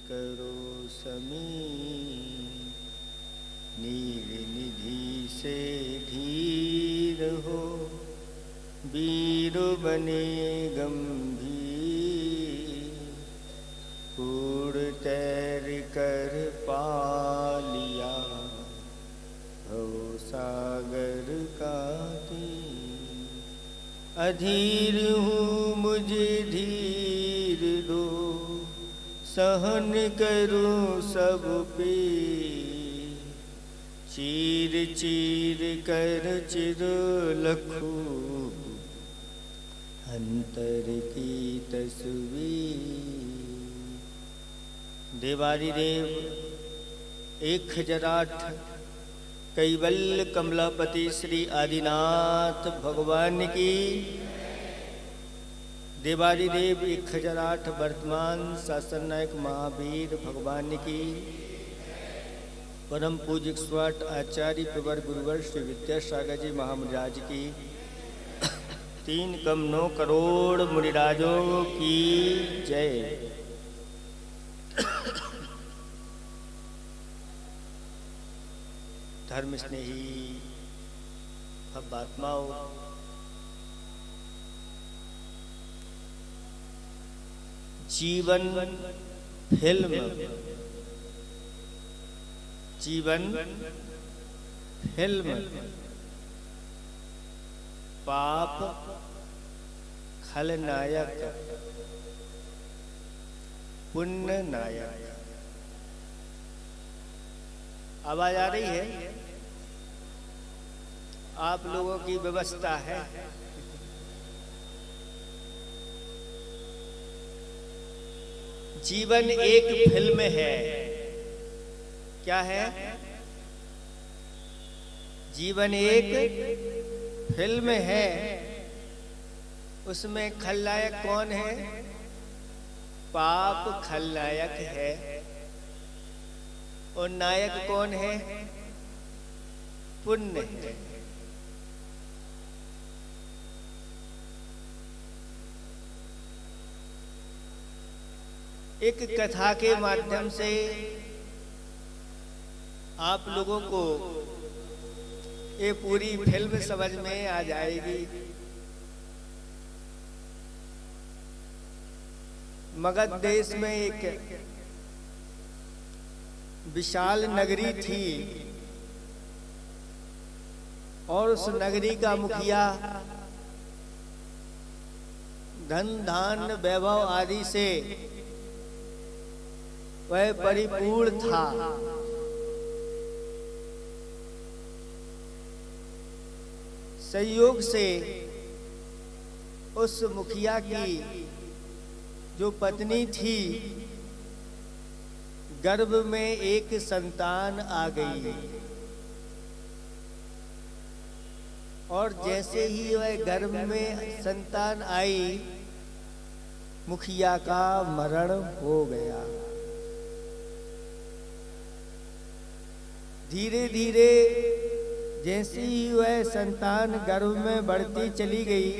करो समीर, नीर निधि से धीर हो, वीर बने गंभीर, कूड़ तैर कर पालिया, भव सागर का तीर। अधीर हूँ मुझे धीर दो, सहन करूं सब पे, चीर चीर कर चिर लखूं, अंतर की तस्वीर। देवादिदेव 1008 कैवल्य कमलापति श्री आदिनाथ भगवान की। देवादिदेव 1008 वर्तमान शासन नायक महावीर भगवान की। परम पूज्य स्वाट आचार्य प्रवर गुरुवर श्री विद्यासागर जी महामुनिराज की। 3 कम 9 करोड़ मुनिराजों की जय। धर्म स्नेही भव्यात्माओं, जीवन फिल्म, जीवन फिल्म, पाप खलनायक, पुण्य नायक। आवाज आ रही है? आप लोगों की व्यवस्था है? जीवन एक फिल्म है। क्या है? जीवन एक फिल्म है। उसमें खलनायक कौन है? पाप खलनायक है। और नायक कौन है? पुण्य है। एक कथा के माध्यम से आप लोगों को ये पूरी फिल्म समझ में आ जाएगी। मगध देश में एक विशाल नगरी थी और उस नगरी का मुखिया धन धान्य वैभव आदि से वह परिपूर्ण था। संयोग से उस मुखिया की जो पत्नी थी, गर्भ में एक संतान आ गई और जैसे ही वह गर्भ में संतान आई, मुखिया का मरण हो गया। धीरे धीरे जैसे ही वह संतान गर्भ में बढ़ती चली गई,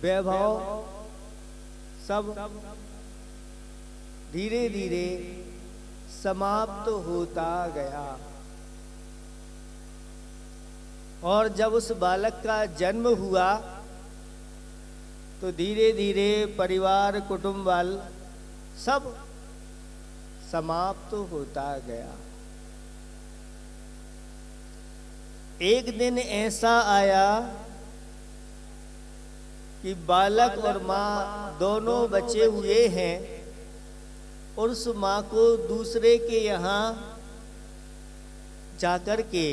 वैभव सब धीरे धीरे समाप्त होता गया। और जब उस बालक का जन्म हुआ तो धीरे धीरे परिवार कुटुंब वाल सब समाप्त होता गया। एक दिन ऐसा आया कि बालक और माँ दोनों बचे हुए हैं और उस माँ को दूसरे के यहाँ जाकर के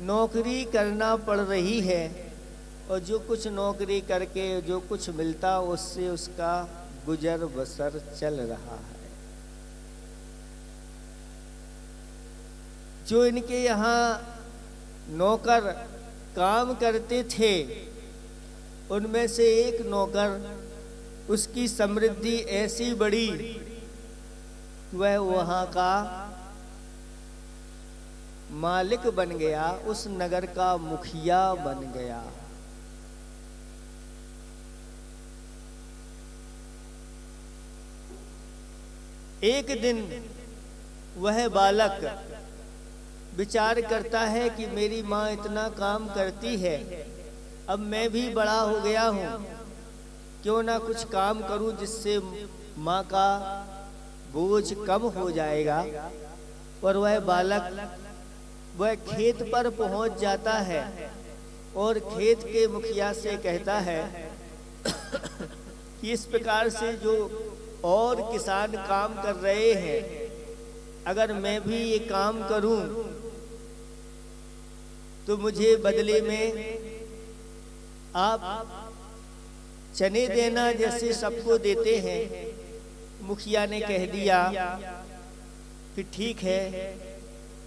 नौकरी करना पड़ रही है और जो कुछ नौकरी करके जो कुछ मिलता उससे उसका गुजर बसर चल रहा है। जो इनके यहाँ नौकर काम करते थे, उनमें से एक नौकर, उसकी समृद्धि ऐसी बढ़ी, वह वहाँ का मालिक बन गया, उस नगर का मुखिया बन गया। एक दिन वह बालक विचार करता है कि मेरी माँ इतना काम करती है, अब मैं भी बड़ा हो गया हूँ, क्यों ना कुछ काम करूँ जिससे माँ का बोझ कम हो जाएगा। और वह बालक वह खेत पर पहुंच जाता है और खेत के मुखिया से कहता है कि इस प्रकार से जो और किसान काम कर रहे हैं, अगर मैं भी ये काम करूं तो मुझे बदले में आप चने देना जैसे सबको देते हैं। मुखिया ने कह दिया कि ठीक है,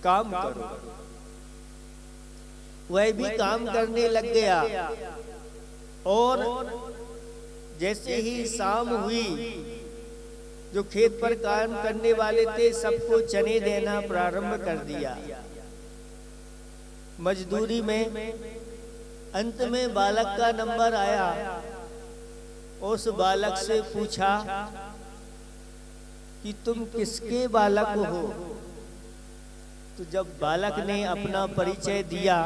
काम करो। वह भी काम करने लग गया और जैसे ही शाम हुई, जो खेत पर काम करने वाले थे सबको चने देना प्रारंभ कर दिया। मजदूरी में अंत में बालक का नंबर आया। उस बालक से पूछा कि तुम किसके बालक हो? तो जब बालक ने अपना परिचय दिया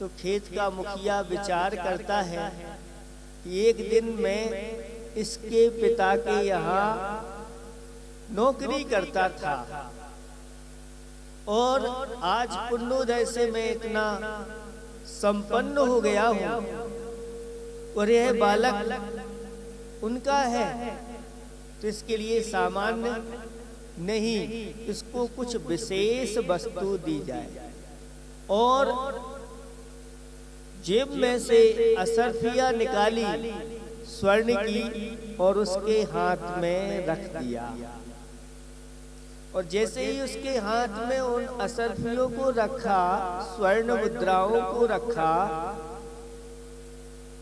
तो खेत का मुखिया विचार करता है कि एक दिन मैं इसके पिता के यहाँ नौकरी करता था और आज पुण्योदय से मैं इतना संपन्न हो गया हूँ और यह बालक उनका है, तो इसके लिए सामान्य नहीं, इसको कुछ विशेष वस्तु दी जाए। और जेब में से असरफिया निकाली स्वर्ण की और उसके हाथ में रख दिया। और जैसे ही उसके हाथ में उन असरफियों को रखा, स्वर्ण मुद्राओं को रखा,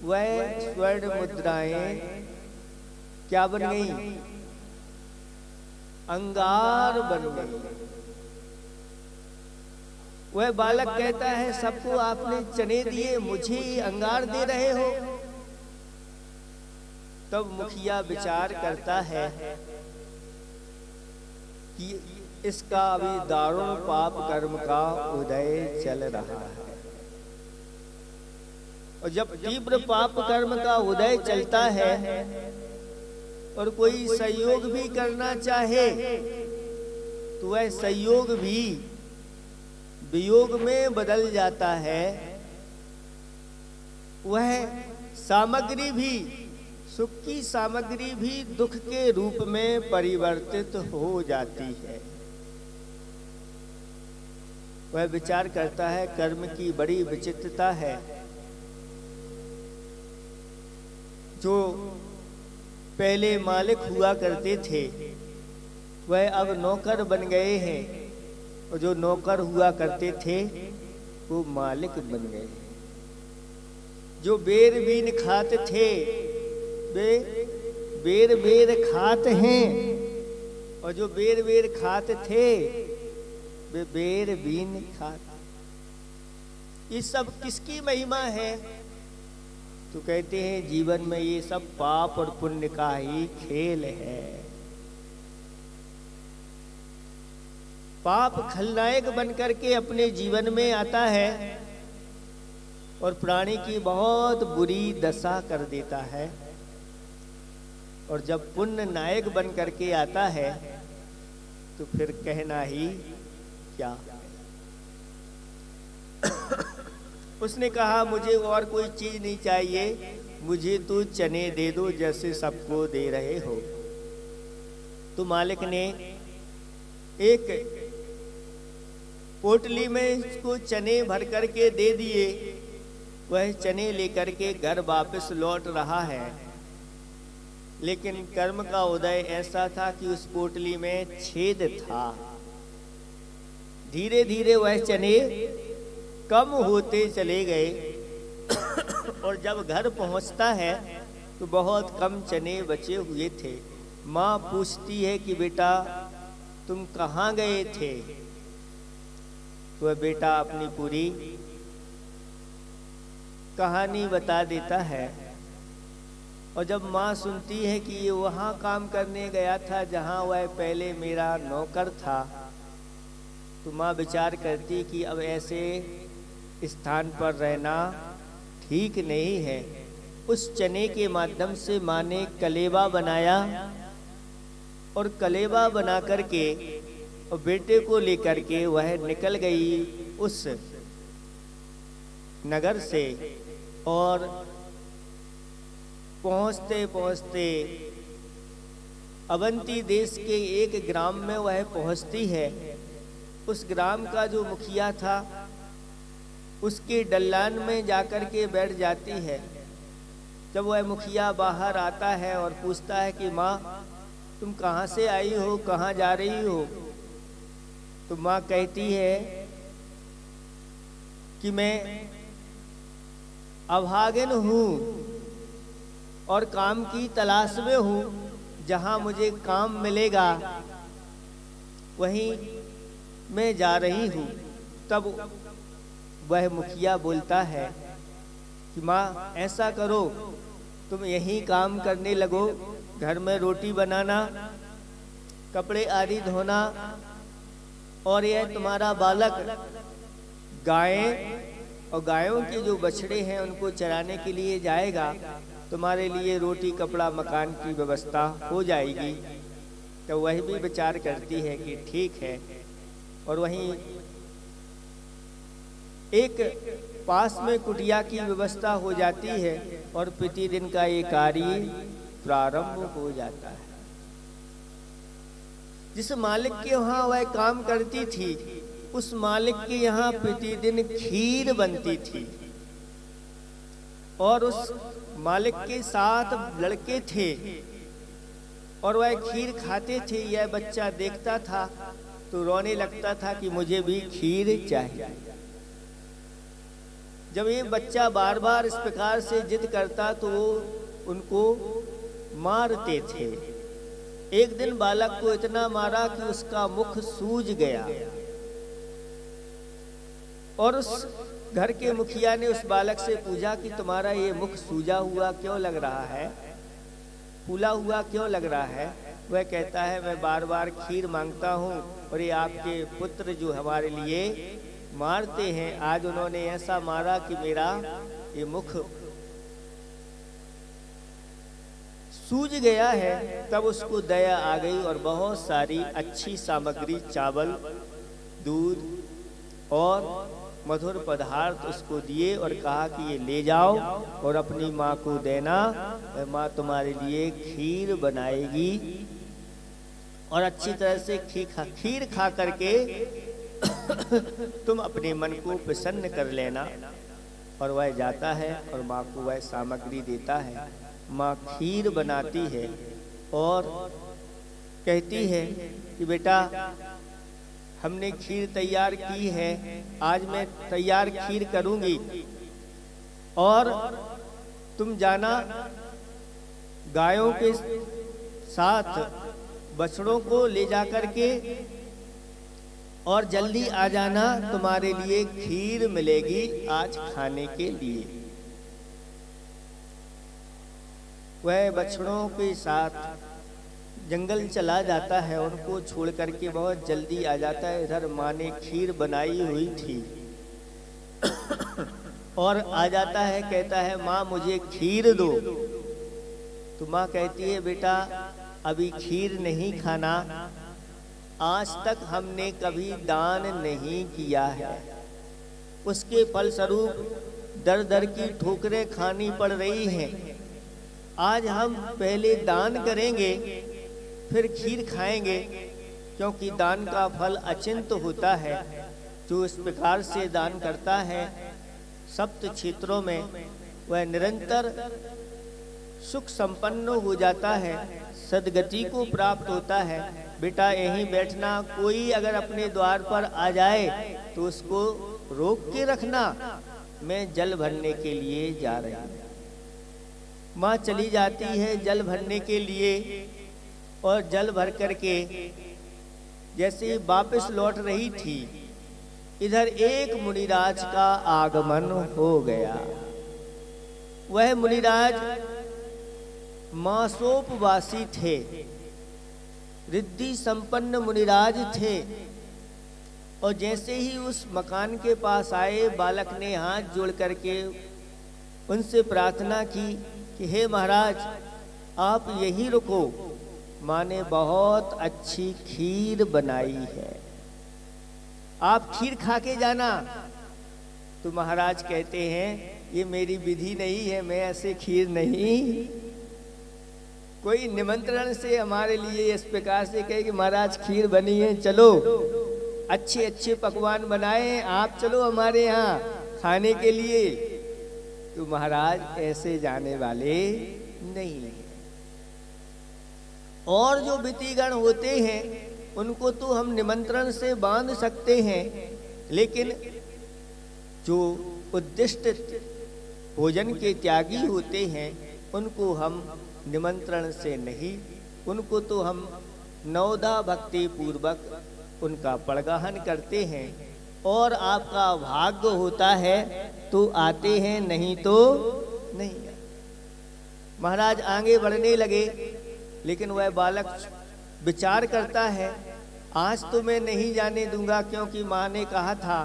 वह स्वर्ण मुद्राएं क्या बन गई? अंगार बन गई। वह बालक कहता है, सबको आपने चने दिए, मुझे अंगार दे रहे हो? तब मुखिया विचार करता है कि इसका अभी दारुण पाप कर्म का उदय चल रहा है, और जब तीव्र पाप कर्म का उदय चलता है और कोई सहयोग भी करना चाहे तो वह सहयोग भी वियोग में बदल जाता है। वह सामग्री भी, सुख की सामग्री भी दुख के रूप में परिवर्तित हो जाती है। वह विचार करता है, कर्म की बड़ी विचित्रता है। जो पहले मालिक हुआ करते थे वह अब नौकर बन गए हैं, और जो नौकर हुआ करते थे वो मालिक बन गए। जो बेर बीन खाते थे वे बेर बेर खाते हैं, और जो बेर बेर खाते थे वे बेर बीन खाते। ये सब किसकी महिमा है? तो कहते हैं जीवन में ये सब पाप और पुण्य का ही खेल है। पाप खलनायक बनकर के अपने जीवन में आता है और प्राणी की बहुत बुरी दशा कर देता है, और जब पुण्य नायक बन करके आता है तो फिर कहना ही क्या। उसने कहा, मुझे और कोई चीज नहीं चाहिए, मुझे तो चने दे दो जैसे सबको दे रहे हो। तो मालिक ने एक पोटली में इसको चने भर करके दे दिए। वह चने लेकर के घर वापस लौट रहा है, लेकिन कर्म का उदय ऐसा था कि उस पोटली में छेद था। धीरे धीरे वह चने कम होते चले गए और जब घर पहुंचता है तो बहुत कम चने बचे हुए थे। माँ पूछती है कि बेटा तुम कहाँ गए थे? तो वह बेटा अपनी पूरी कहानी बता देता है और जब माँ सुनती है कि ये वहाँ काम करने गया था जहाँ वह पहले मेरा नौकर था, तो माँ विचार करती कि अब ऐसे स्थान पर रहना ठीक नहीं है। उस चने के माध्यम से माँ ने कलेवा बनाया और कलेवा बना करके और बेटे को लेकर के वह निकल गई उस नगर से। और पहुँचते पहुँचते अवंती देश के एक ग्राम में वह पहुँचती है। उस ग्राम का जो मुखिया था उसके दल्लान में जाकर के बैठ जाती है। जब वह मुखिया बाहर आता है और पूछता है कि माँ तुम कहाँ से आई हो, कहाँ जा रही हो, तो माँ कहती है कि मैं अभागिन हूँ और काम की तलाश में हूँ, जहाँ मुझे काम मिलेगा वहीं मैं जा रही हूँ। तब वह मुखिया बोलता है कि माँ ऐसा करो, तुम यहीं काम करने लगो, घर में रोटी बनाना, कपड़े आदि धोना, और यह तुम्हारा बालक गायें और गायों के जो बछड़े हैं उनको चराने के लिए जाएगा, तुम्हारे लिए रोटी कपड़ा मकान की व्यवस्था हो जाएगी। तो वह भी विचार करती है कि ठीक है। और वहीं एक पास में कुटिया की व्यवस्था हो जाती है और प्रतिदिन का ये कार्य प्रारंभ हो जाता है। जिस मालिक के वहाँ वह काम करती थी, उस मालिक के यहाँ प्रतिदिन खीर बनती थी और उस मालिक के 7 लड़के थे और वह खीर खाते थे। यह बच्चा देखता था तो रोने लगता था कि मुझे भी खीर चाहिए। जब ये बच्चा बार बार इस प्रकार से जिद करता तो वो उनको मारते थे। एक दिन बालक को इतना मारा कि उसका मुख सूज गया और उस घर के मुखिया ने उस बालक से पूछा कि तुम्हारा ये मुख सूजा हुआ क्यों लग रहा है, फूला हुआ क्यों लग रहा है। वह कहता है मैं बार बार खीर मांगता हूँ और ये आपके पुत्र जो हमारे लिए मारते हैं, आज उन्होंने ऐसा मारा कि मेरा ये मुख सूज गया है। तब उसको दया आ गई और बहुत सारी अच्छी सामग्री, चावल, दूध और मधुर पदार्थ उसको दिए और कहा कि ये ले जाओ और अपनी माँ को देना, माँ तुम्हारे लिए खीर बनाएगी और अच्छी तरह से खीर खा करके तुम अपने मन को प्रसन्न कर लेना। और वह जाता है और माँ को वह सामग्री देता है। माँ खीर बनाती है और कहती है कि बेटा हमने खीर तैयार की है, आज मैं तैयार खीर करूंगी और तुम जाना गायों के साथ बछड़ों को ले जा करके और जल्दी आ जाना, तुम्हारे लिए खीर मिलेगी आज खाने के लिए। वह बछड़ों के साथ जंगल चला जाता है, उनको छोड़ करके बहुत जल्दी आ जाता है। इधर माँ ने खीर बनाई हुई थी और आ जाता है, कहता है माँ मुझे खीर दो। तो माँ कहती है बेटा अभी खीर नहीं खाना, आज तक हमने कभी दान नहीं किया है, उसके फलस्वरूप दर दर की ठोकरें खानी पड़ रही हैं। आज हम पहले दान करेंगे फिर खीर खाएंगे, क्योंकि दान का फल अचिंत होता है। जो इस प्रकार से दान करता है सप्त क्षेत्रों में वह निरंतर सुख संपन्न हो जाता है, सदगति को प्राप्त होता है। बेटा यहीं बैठना, कोई अगर अपने द्वार पर आ जाए तो उसको रोक के रखना, मैं जल भरने के लिए जा रही हूँ। माँ चली जाती है जल भरने के लिए और जल भर करके जैसे वापस लौट रही थी, इधर एक मुनिराज का आगमन हो गया। वह मुनिराज मासोपवासी थे, रिद्धि संपन्न मुनिराज थे। और जैसे ही उस मकान के पास आए, बालक ने हाथ जोड़ करके उनसे प्रार्थना की कि हे महाराज, आप यहीं रुको, माँ ने बहुत अच्छी खीर बनाई है, आप खीर खा के जाना। तो महाराज कहते हैं ये मेरी विधि नहीं है, मैं ऐसे खीर नहीं। कोई निमंत्रण से हमारे लिए इस प्रकार से कहे कि महाराज खीर बनी है, चलो, अच्छे अच्छे पकवान बनाए, आप चलो हमारे यहाँ खाने के लिए। तो महाराज ऐसे जाने वाले नहीं हैं। और जो वितिगण होते हैं उनको तो हम निमंत्रण से बांध सकते हैं, लेकिन जो उद्दिष्ट भोजन के त्यागी होते हैं उनको हम निमंत्रण से नहीं, उनको तो हम नवदा भक्ति पूर्वक उनका पड़गाहन करते हैं। और आपका भाग्य होता है तो आते हैं, नहीं तो नहीं। महाराज आगे बढ़ने लगे, लेकिन वह बालक विचार करता है, आज तो मैं नहीं जाने दूंगा, क्योंकि माँ ने कहा था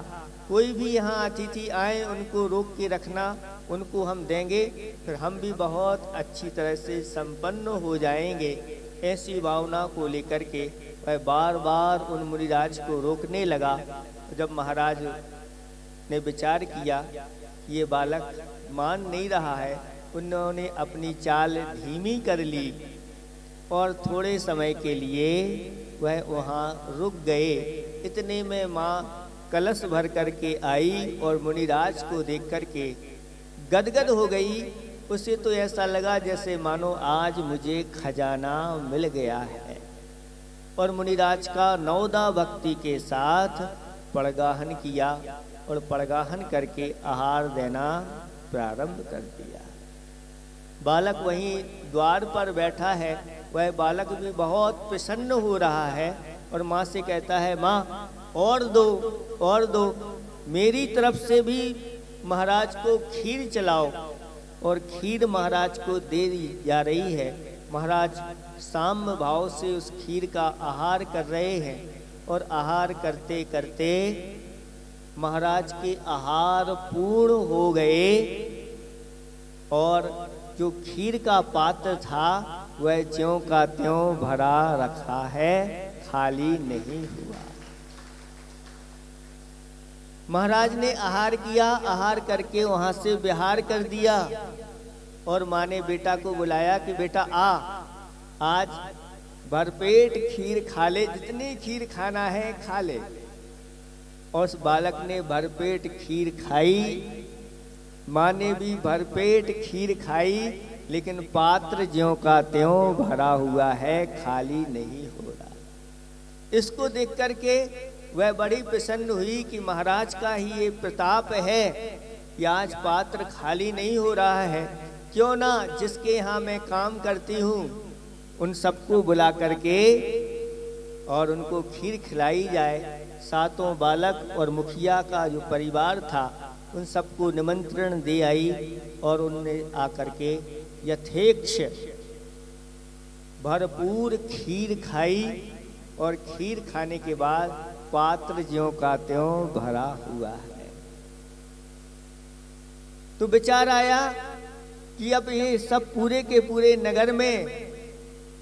कोई भी यहाँ अतिथि आए उनको रोक के रखना, उनको हम देंगे, फिर हम भी बहुत अच्छी तरह से संपन्न हो जाएंगे। ऐसी भावना को लेकर के वह बार बार उन मुनिराज को रोकने लगा। जब महाराज ने विचार किया ये बालक मान नहीं रहा है, उन्होंने अपनी चाल धीमी कर ली और थोड़े समय के लिए वह वहाँ रुक गए। इतने में माँ कलश भर करके आई और मुनिराज को देख करके गदगद हो गई। उसे तो ऐसा लगा जैसे मानो आज मुझे खजाना मिल गया है। और मुनिराज का नवदा भक्ति के साथ पड़गाहन किया और पड़गाहन करके आहार देना प्रारंभ कर दिया। बालक वहीं द्वार पर बैठा है, वह बालक भी बहुत प्रसन्न हो रहा है और माँ से कहता है, माँ और दो और दो, मेरी तरफ से भी महाराज को खीर चलाओ। और खीर महाराज को दे दी जा रही है। महाराज साम्य भाव से उस खीर का आहार कर रहे हैं और आहार करते करते महाराज के आहार पूर्ण हो गए और जो खीर का पात्र था वह ज्यों का त्यों भरा रखा है, खाली नहीं हुआ। महाराज ने आहार किया, आहार करके वहां से विहार कर दिया और माँ ने बेटा को बुलाया कि बेटा आज भरपेट खीर खा ले, जितनी खीर खाना है खा ले। और उस बालक ने भरपेट खीर खाई, माँ ने भी भरपेट खीर खाई, लेकिन पात्र ज्यों का त्यों भरा हुआ है, खाली नहीं हो रहा। इसको देख करके वह बड़ी प्रसन्न हुई कि महाराज का ही ये प्रताप है कि आज पात्र खाली नहीं हो रहा है। क्यों ना जिसके यहाँ मैं काम करती हूँ उन सबको बुला करके और उनको खीर खिलाई जाए। सातों बालक और मुखिया का जो परिवार था उन सबको निमंत्रण दे आई और उनने आकर के यथेच्छ भरपूर खीर खाई और खीर खाने के बाद पात्र ज्यों का त्यों भरा हुआ है। तो विचार आया कि अब ये सब पूरे के पूरे नगर में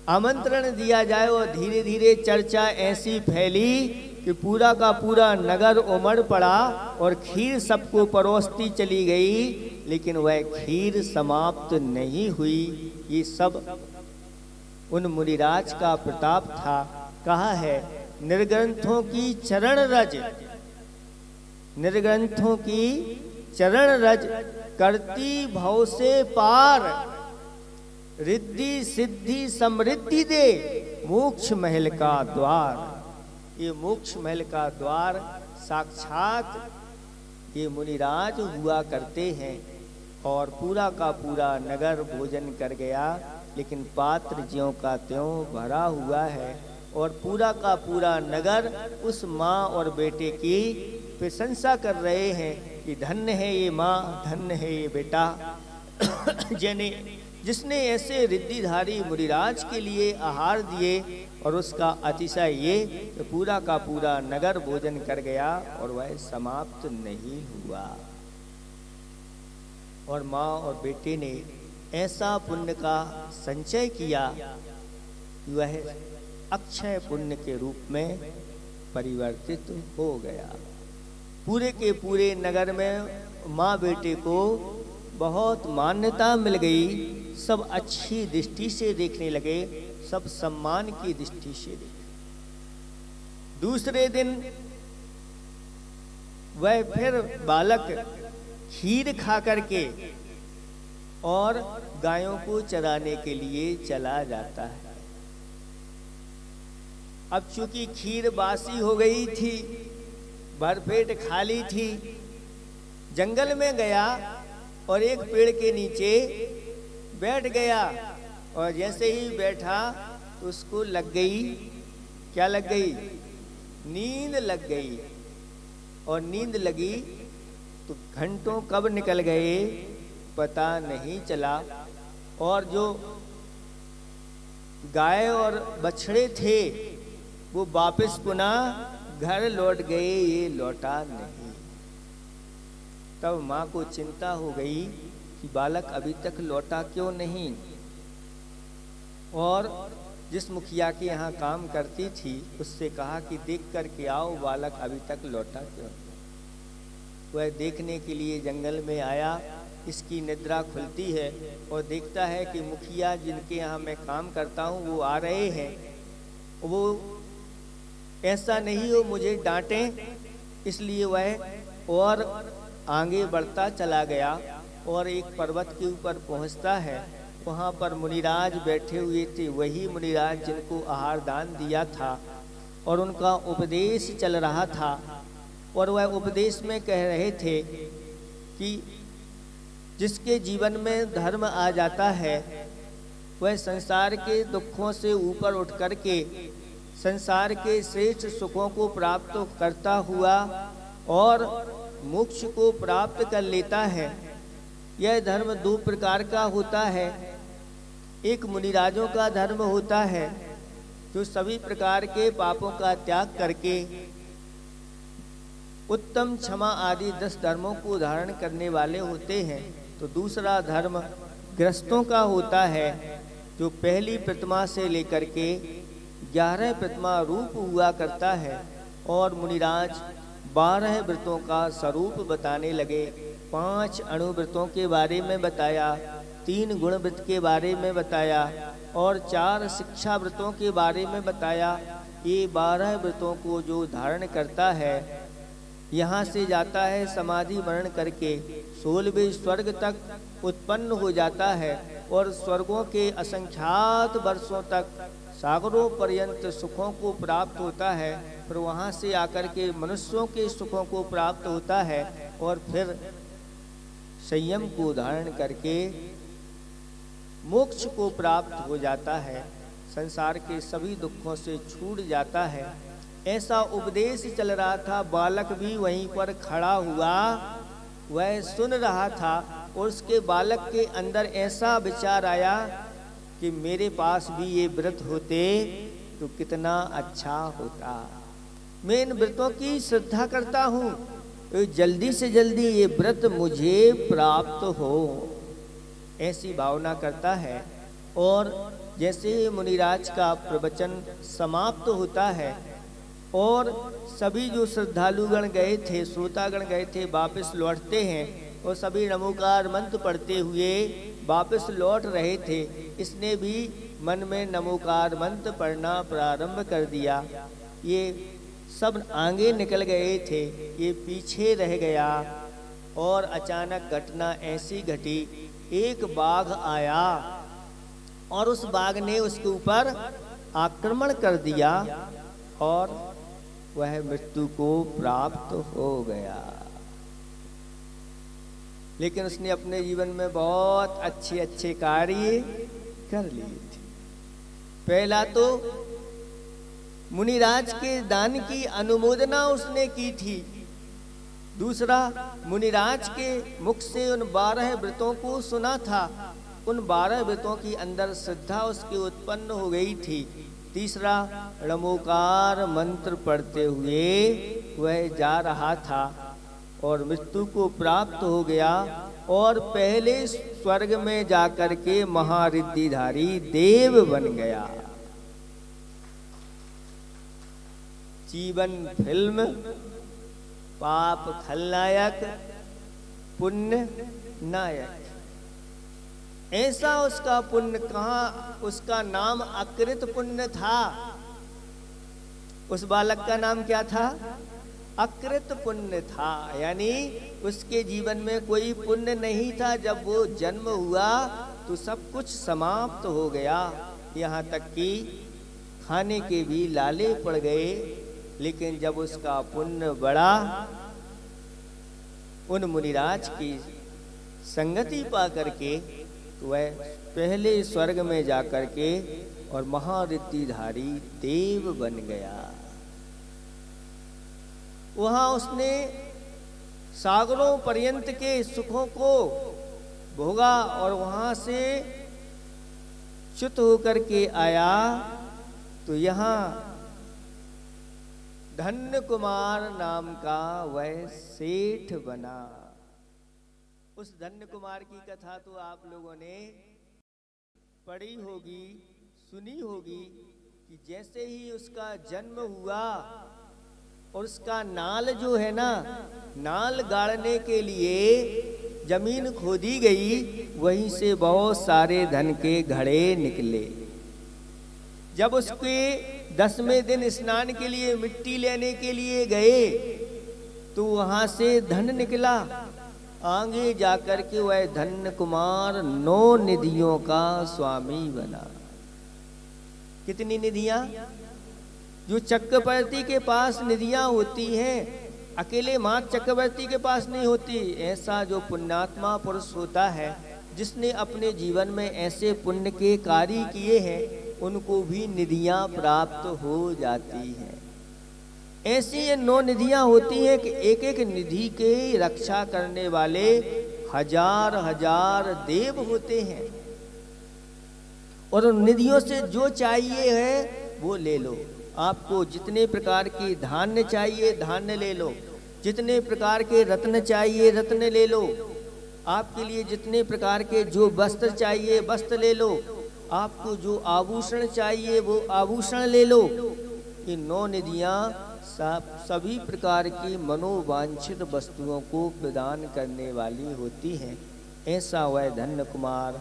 आमंत्रण दिया जाए और धीरे धीरे चर्चा ऐसी फैली कि पूरा का पूरा नगर उमड़ पड़ा और खीर सबको परोसती चली गई, लेकिन वह खीर समाप्त नहीं हुई। ये सब उन मुनिराज का प्रताप था। कहा है निर्ग्रंथों की चरण रज, निर्ग्रंथों की चरण रज करती भव से पार, रिद्धि सिद्धि समृद्धि दे मोक्ष महल का द्वार। ये मोक्ष महल का द्वार साक्षात ये मुनिराज हुआ करते हैं और पूरा का पूरा नगर भोजन कर गया, लेकिन पात्र ज्यों का त्यों भरा हुआ है और पूरा का पूरा नगर उस माँ और बेटे की प्रशंसा कर रहे हैं कि धन्य है ये माँ, धन्य है ये बेटा, जिन्हें जिसने ऐसे रिद्धिधारी मुनिराज के लिए आहार दिए, और उसका अतिशय ये कि पूरा का पूरा नगर भोजन कर गया और वह समाप्त नहीं हुआ। और माँ और बेटे ने ऐसा पुण्य का संचय किया कि वह अक्षय पुण्य के रूप में परिवर्तित हो गया। पूरे के पूरे नगर में माँ बेटे को बहुत मान्यता मिल गई। सब अच्छी दृष्टि से देखने लगे, सब सम्मान की दृष्टि से देखे। दूसरे दिन वह फिर बालक खीर खा करके और गायों को चराने के लिए चला जाता है। अब चूंकि खीर बासी हो गई थी, भरपेट खाली थी, जंगल में गया और एक पेड़ के नीचे बैठ गया। और जैसे ही बैठा उसको लग गई, क्या लग गई? नींद लग गई। और नींद लगी तो घंटों कब निकल गए पता नहीं चला। और जो गाय और बछड़े थे वो वापस पुनः घर लौट गए, ये लौटा नहीं। तब माँ को चिंता हो गई कि बालक अभी तक लौटा क्यों नहीं। और जिस मुखिया के यहाँ काम करती थी उससे कहा कि देख करके आओ बालक अभी तक लौटा क्यों नहीं। वह देखने के लिए जंगल में आया। इसकी निद्रा खुलती है और देखता है कि मुखिया जिनके यहाँ मैं काम करता हूँ वो आ रहे हैं। वो ऐसा नहीं हो मुझे डांटें, इसलिए वह और आगे बढ़ता चला गया और एक पर्वत के ऊपर पहुँचता है। वहाँ पर मुनिराज बैठे हुए थे, वही मुनिराज जिनको आहार दान दिया था, और उनका उपदेश चल रहा था। और वह उपदेश में कह रहे थे कि जिसके जीवन में धर्म आ जाता है वह संसार के दुखों से ऊपर उठ करके संसार के श्रेष्ठ सुखों को प्राप्त करता हुआ और मोक्ष को प्राप्त कर लेता है। यह धर्म दो प्रकार का होता है। एक मुनिराजों का धर्म होता है जो सभी प्रकार के पापों का त्याग करके उत्तम क्षमा आदि 10 धर्मों को धारण करने वाले होते हैं। तो दूसरा धर्म गृहस्थों का होता है जो पहली प्रतिमा से लेकर के 11 प्रतिमा रूप हुआ करता है। और मुनिराज 12 व्रतों का स्वरूप बताने लगे। 5 अणुव्रतों के बारे में बताया, 3 गुण व्रत के बारे में बताया और 4 शिक्षा व्रतों के बारे में बताया। ये 12 व्रतों को जो धारण करता है यहाँ से जाता है समाधि मरण करके 16वें स्वर्ग तक उत्पन्न हो जाता है और स्वर्गों के असंख्यात वर्षों तक सागरों पर्यंत सुखों को प्राप्त होता है। फिर वहाँ से आकर के मनुष्यों के सुखों को प्राप्त होता है और फिर संयम को धारण करके मोक्ष को प्राप्त हो जाता है, संसार के सभी दुखों से छूट जाता है। ऐसा उपदेश चल रहा था। बालक भी वहीं पर खड़ा हुआ, वह सुन रहा था और उसके बालक के अंदर ऐसा विचार आया कि मेरे पास भी ये व्रत होते तो कितना अच्छा होता। मैं इन व्रतों की श्रद्धा करता हूँ, तो जल्दी से जल्दी ये व्रत मुझे प्राप्त हो, ऐसी भावना करता है। और जैसे मुनिराज का प्रवचन समाप्त होता है और सभी जो श्रद्धालुगण गए थे, श्रोतागण गए थे, वापस लौटते हैं और सभी नमोकार मंत्र पढ़ते हुए वापस लौट रहे थे। इसने भी मन में नमोकार मंत्र पढ़ना प्रारंभ कर दिया। ये सब आगे निकल गए थे, ये पीछे रह गया। और अचानक घटना ऐसी घटी, एक बाघ आया और उस बाघ ने उसके ऊपर आक्रमण कर दिया और वह मृत्यु को प्राप्त हो गया। लेकिन उसने अपने जीवन में बहुत अच्छे अच्छे कार्य कर लिए थे। पहला तो मुनिराज के दान की अनुमोदना उसने की थी। दूसरा, मुनिराज के मुख से उन 12 व्रतों को सुना था उन 12 व्रतों की अंदर श्रद्धा उसकी उत्पन्न हो गई थी। तीसरा, णमोकार मंत्र पढ़ते हुए वह जा रहा था और मृत्यु को प्राप्त हो गया और पहले स्वर्ग में जाकर के महारिद्धिधारी देव बन गया। जीवन फिल्म, पाप खलनायक, पुण्य नायक। ऐसा उसका पुण्य कहाँ, उसका नाम अकृत पुण्य था। उस बालक का नाम क्या था? अकृत पुण्य था, यानी उसके जीवन में कोई पुण्य नहीं था। जब वो जन्म हुआ तो सब कुछ समाप्त हो गया, यहाँ तक कि खाने के भी लाले पड़ गए। लेकिन जब उसका पुण्य बढ़ा, उन मुनिराज की संगति पा करके तो वह पहले स्वर्ग में जाकर के और महारिद्धिधारी देव बन गया। वहां उसने सागरों पर्यंत के सुखों को भोगा और वहां से च्युत होकर के आया तो यहाँ धन्य कुमार नाम का वह सेठ बना। उस धन्य कुमार की कथा तो आप लोगों ने पढ़ी होगी, सुनी होगी कि जैसे ही उसका जन्म हुआ और उसका नाल जो है ना, नाल गाड़ने के लिए जमीन खोदी गई, वहीं से बहुत सारे धन के घड़े निकले। जब उसके 10वें दिन स्नान के लिए मिट्टी लेने के लिए गए तो वहां से धन निकला। आगे जाकर के वह धन्य कुमार 9 निधियों का स्वामी बना। कितनी निधियां? जो चक्रवर्ती के पास निधियां होती हैं, अकेले मात चक्रवर्ती के पास नहीं होती। ऐसा जो पुण्यात्मा पुरुष होता है, जिसने अपने जीवन में ऐसे पुण्य के कार्य किए हैं, उनको भी निधियां प्राप्त हो जाती हैं। ऐसी ये 9 निधियां होती हैं कि एक एक निधि के रक्षा करने वाले हजार हजार देव होते हैं। और उन निधियों से जो चाहिए है वो ले लो। आपको जितने प्रकार की धान्य चाहिए धान्य ले लो, जितने प्रकार के रत्न चाहिए रत्न ले लो, आपके लिए जितने प्रकार के जो वस्त्र चाहिए वस्त्र ले लो, आपको जो आभूषण चाहिए वो आभूषण ले लो। ये 9 निधियां सभी प्रकार की मनोवांछित वस्तुओं को प्रदान करने वाली होती हैं। ऐसा वह धन्य कुमार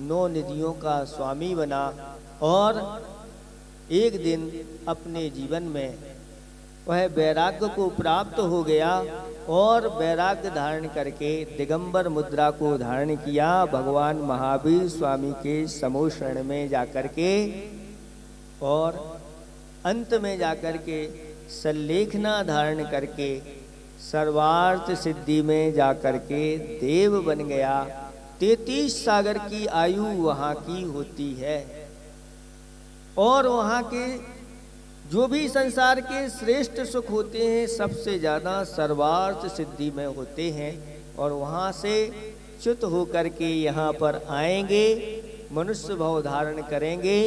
9 निधियों का स्वामी बना और एक दिन अपने जीवन में वह वैराग्य को प्राप्त हो गया और वैराग्य धारण करके दिगंबर मुद्रा को धारण किया। भगवान महावीर स्वामी के समूह शरण में जाकर के और अंत में जाकर के सल्लेखना धारण करके सर्वार्थ सिद्धि में जाकर के देव बन गया। 33 सागर की आयु वहाँ की होती है और वहाँ के जो भी संसार के श्रेष्ठ सुख होते हैं सबसे ज़्यादा सर्वार्थ सिद्धि में होते हैं। और वहाँ से च्युत होकर के यहाँ पर आएंगे, मनुष्य भाव धारण करेंगे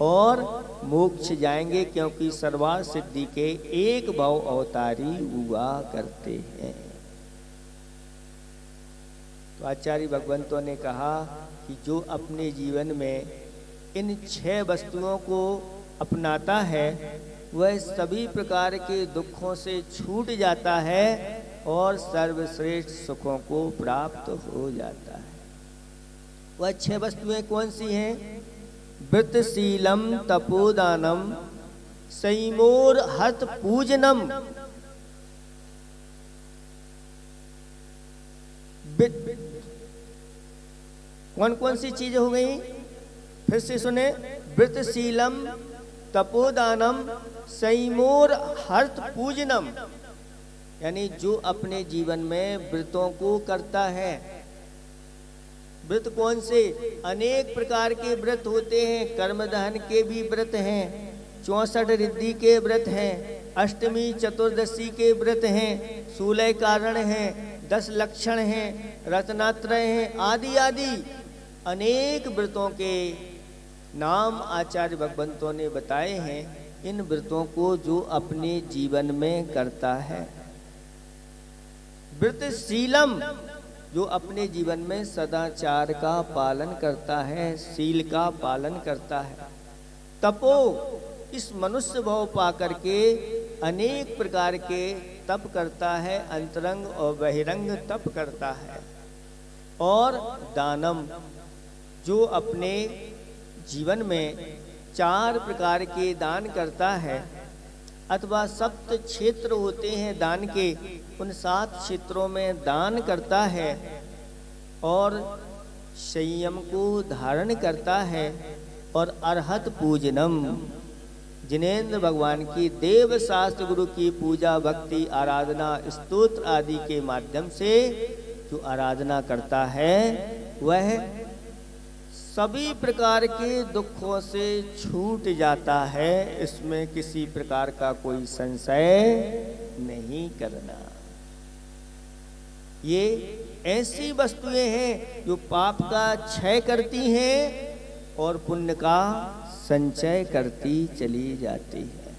और मोक्ष जाएंगे, क्योंकि सर्वार्थ सिद्धि के एक भाव अवतारी हुआ करते हैं। तो आचार्य भगवंतों ने कहा कि जो अपने जीवन में इन 6 वस्तुओं को अपनाता है वह सभी प्रकार के दुखों से छूट जाता है और सर्वश्रेष्ठ सुखों को प्राप्त हो जाता है। वह 6 वस्तुएं कौन सी हैं? वृतशीलम तपोदानम संयमोर हत पूजनम। कौन कौन सी चीजें हो गई? फिर से सुने। वृतशीलम तपोदानम संयमोर हर्त पूजनम, यानी जो अपने जीवन में व्रतों को करता है। व्रत कौन से? अनेक प्रकार के व्रत होते हैं। कर्मदहन के भी व्रत हैं, 64 रिद्धि के व्रत हैं, अष्टमी चतुर्दशी के व्रत हैं, 16 कारण हैं, 10 लक्षण हैं, रत्नात्रय हैं, आदि आदि अनेक व्रतों के नाम आचार्य भगवंतों ने बताए हैं। इन व्रतों को जो अपने जीवन में करता है, व्रतशीलम, जो अपने जीवन में सदाचार का पालन करता है, शील का पालन करता है, तपो, इस मनुष्य भाव पा करके अनेक प्रकार के तप करता है, अंतरंग और बहिरंग तप करता है। और दानम, जो अपने जीवन में 4 प्रकार के दान करता है, अथवा 7 क्षेत्र होते हैं दान के, उन 7 क्षेत्रों में दान करता है। और संयम को धारण करता है। और अरहत पूजनम, जिनेंद्र भगवान की देव शास्त्र गुरु की पूजा, भक्ति, आराधना, स्तोत्र आदि के माध्यम से जो आराधना करता है, वह सभी प्रकार के दुखों से छूट जाता है। इसमें किसी प्रकार का कोई संशय नहीं करना। ये ऐसी वस्तुएं हैं जो पाप का क्षय करती हैं और पुण्य का संचय करती चली जाती है।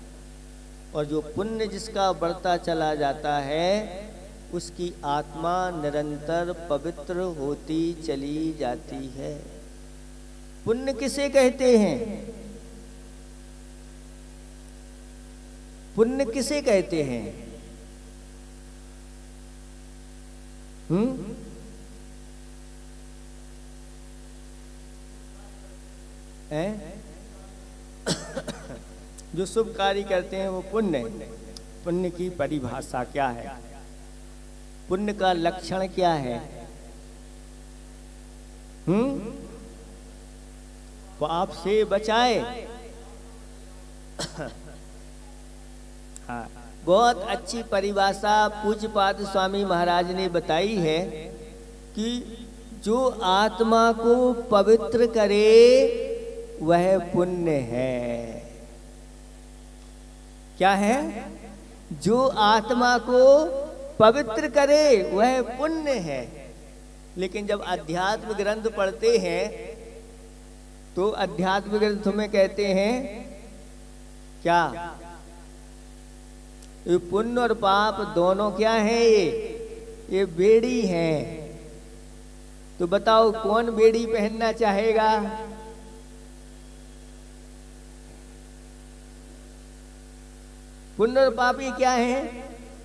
और जो पुण्य जिसका बढ़ता चला जाता है, उसकी आत्मा निरंतर पवित्र होती चली जाती है। पुण्य किसे कहते हैं? पुण्य किसे कहते हैं? जो शुभ कार्य करते हैं वो पुण्य। पुण्य की परिभाषा क्या है? पुण्य का लक्षण क्या है? पाप से बचाए। हाँ, बहुत अच्छी परिभाषा पूज्यपाद स्वामी महाराज ने बताई है कि जो आत्मा को पवित्र करे वह पुण्य है। क्या है? जो आत्मा को पवित्र करे वह पुण्य है। लेकिन जब अध्यात्म ग्रंथ पढ़ते हैं तो अध्यात्म ग्रंथ में कहते हैं क्या? ये पुण्य और पाप दोनों क्या है? ये बेड़ी है। तो बताओ कौन बेड़ी पहनना चाहेगा? पुण्य और पाप ये क्या है?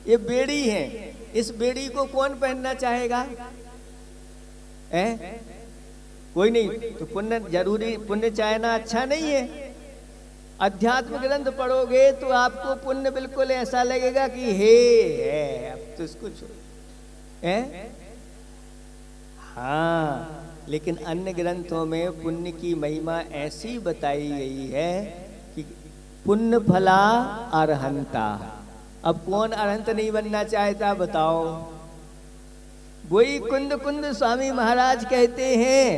ये बेड़ी है। इस बेड़ी को कौन पहनना चाहेगा? कोई नहीं। तो पुण्य जरूरी, पुण्य चाहना अच्छा नहीं है। अध्यात्म ग्रंथ पढ़ोगे तो आपको पुण्य बिल्कुल ऐसा लगेगा कि हे है, अब तो इसको छोड़। हाँ, लेकिन अन्य ग्रंथों में पुण्य की महिमा ऐसी बताई गई है कि पुण्य फला अरहंता। अब कौन अरहंत नहीं बनना चाहता बताओ? वही कुंद कुंद स्वामी महाराज कहते हैं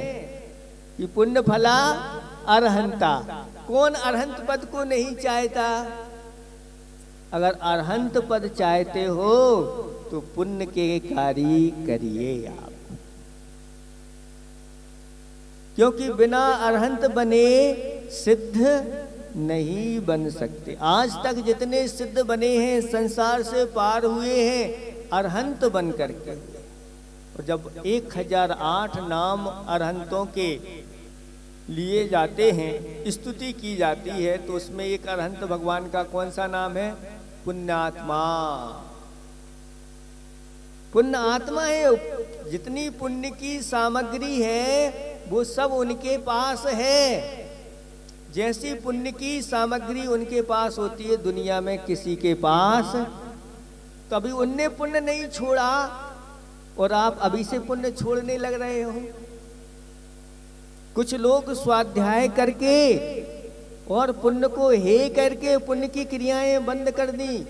कि पुण्य फला अरहंता। कौन अरहंत पद को नहीं चाहता? अगर अरहंत पद चाहते हो तो पुण्य के कार्य करिए आप, क्योंकि बिना अरहंत बने सिद्ध नहीं बन सकते। आज तक जितने सिद्ध बने हैं संसार से पार हुए हैं अरहंत बन करके। और जब 1008 नाम अरहंतों के लिए जाते हैं, स्तुति की जाती है, तो उसमें एक अरहंत भगवान का कौन सा नाम है? पुण्यात्मा। पुण्य आत्मा है। जितनी पुण्य की सामग्री है वो सब उनके पास है। जैसी पुण्य की सामग्री उनके पास होती है दुनिया में किसी के पास, कभी उनने पुण्य नहीं छोड़ा और आप अभी से पुण्य छोड़ने लग रहे हो। कुछ लोग स्वाध्याय करके और पुण्य को हे करके पुण्य की क्रियाएं बंद कर दी।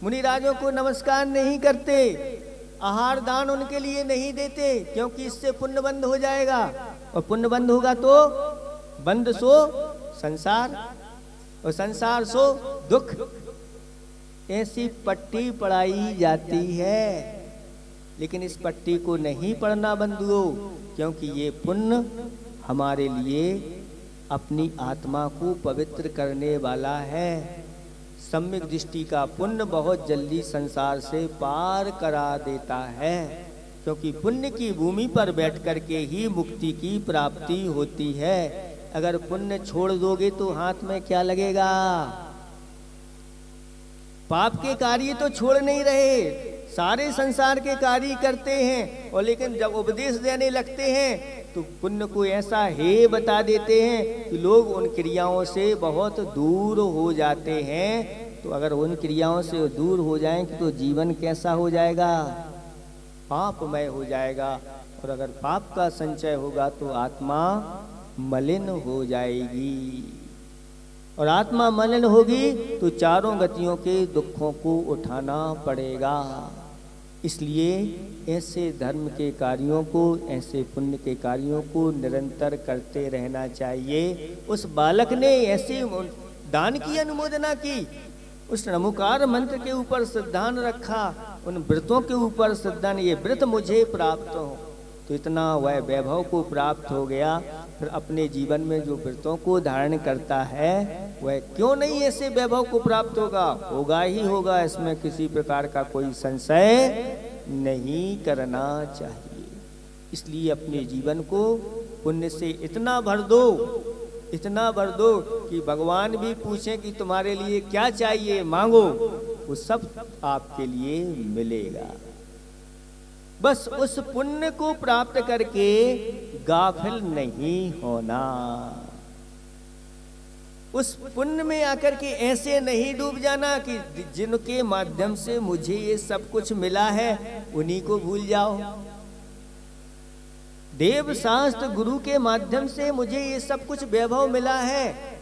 मुनिराजों को नमस्कार नहीं करते, आहार दान उनके लिए नहीं देते, क्योंकि इससे पुण्य बंद हो जाएगा। और पुण्य बंद होगा तो बंद सो संसार, और संसार सो दुख। ऐसी पट्टी पढ़ाई जाती है। लेकिन इस पट्टी को नहीं पढ़ना बंधुओं, क्योंकि ये पुण्य हमारे लिए अपनी आत्मा को पवित्र करने वाला है। सम्यक दृष्टि का पुण्य बहुत जल्दी संसार से पार करा देता है, क्योंकि पुण्य की भूमि पर बैठ कर के ही मुक्ति की प्राप्ति होती है। अगर पुण्य छोड़ दोगे तो हाथ में क्या लगेगा? पाप के कार्य तो छोड़ नहीं रहे, सारे संसार के कार्य करते हैं, और लेकिन जब उपदेश देने लगते हैं तो पुण्य को ऐसा हे बता देते हैं कि लोग उन क्रियाओं से बहुत दूर हो जाते हैं। तो अगर उन क्रियाओं से दूर हो जाएंगे तो जीवन कैसा हो जाएगा? पापमय हो जाएगा। और अगर पाप का संचय होगा तो आत्मा मलिन हो जाएगी, और आत्मा मलिन होगी तो चारों गतियों के दुखों को उठाना पड़ेगा। इसलिए ऐसे धर्म के कार्यों को, ऐसे पुण्य के कार्यों को निरंतर करते रहना चाहिए। उस बालक ने ऐसे दान की अनुमोदना की, उस नमोकार मंत्र के ऊपर श्रद्धान रखा, उन व्रतों के ऊपर श्रद्धान, ये व्रत मुझे प्राप्त हो, तो इतना वह वैभव को प्राप्त हो गया। फिर अपने जीवन में जो व्रतों को धारण करता है वह क्यों नहीं ऐसे वैभव को प्राप्त होगा? होगा ही होगा, इसमें किसी प्रकार का कोई संशय नहीं करना चाहिए। इसलिए अपने जीवन को पुण्य से इतना भर दो, इतना भर दो कि भगवान भी पूछें कि तुम्हारे लिए क्या चाहिए, मांगो, वो सब आपके लिए मिलेगा। बस उस पुण्य को प्राप्त करके गाफिल नहीं होना, उस पुण्य में आकर के ऐसे नहीं डूब जाना कि जिनके माध्यम से मुझे ये सब कुछ मिला है उन्हीं को भूल जाओ। देव शास्त्र गुरु के माध्यम से मुझे ये सब कुछ वैभव मिला है,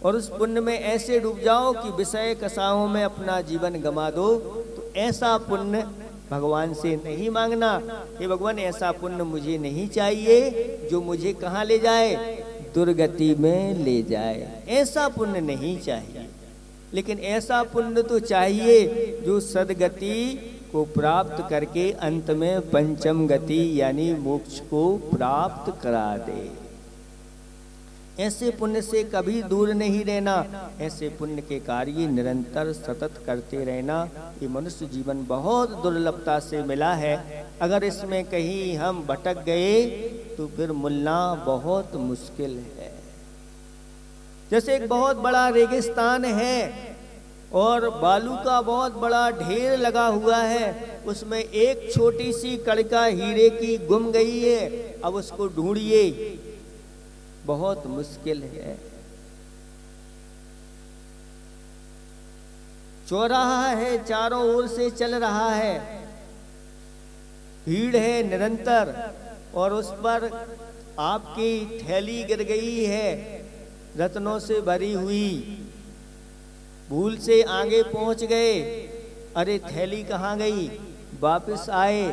और उस पुण्य में ऐसे डूब जाओ कि विषय कसाओं में अपना जीवन गंवा दो। तो ऐसा पुण्य भगवान से नहीं मांगना। हे भगवान, ऐसा पुण्य मुझे नहीं चाहिए जो मुझे कहाँ ले जाए? दुर्गति में ले जाए। ऐसा पुण्य नहीं चाहिए, लेकिन ऐसा पुण्य तो चाहिए जो सदगति को प्राप्त करके अंत में पंचम गति यानी मोक्ष को प्राप्त करा दे। ऐसे पुण्य से कभी दूर नहीं रहना, ऐसे पुण्य के कार्य निरंतर सतत करते रहना। ये मनुष्य जीवन बहुत दुर्लभता से मिला है। अगर इसमें कहीं हम भटक गए तो फिर मिलना बहुत मुश्किल है। जैसे एक बहुत बड़ा रेगिस्तान है और बालू का बहुत बड़ा ढेर लगा हुआ है, उसमें एक छोटी सी कणिका हीरे की गुम गई है। अब उसको ढूंढिए, बहुत मुश्किल है। चौराहा है, चारों ओर से चल रहा है, भीड़ है निरंतर, और उस पर आपकी थैली गिर गई है रत्नों से भरी हुई। भूल से आगे पहुंच गए, अरे थैली कहाँ गई? वापस आए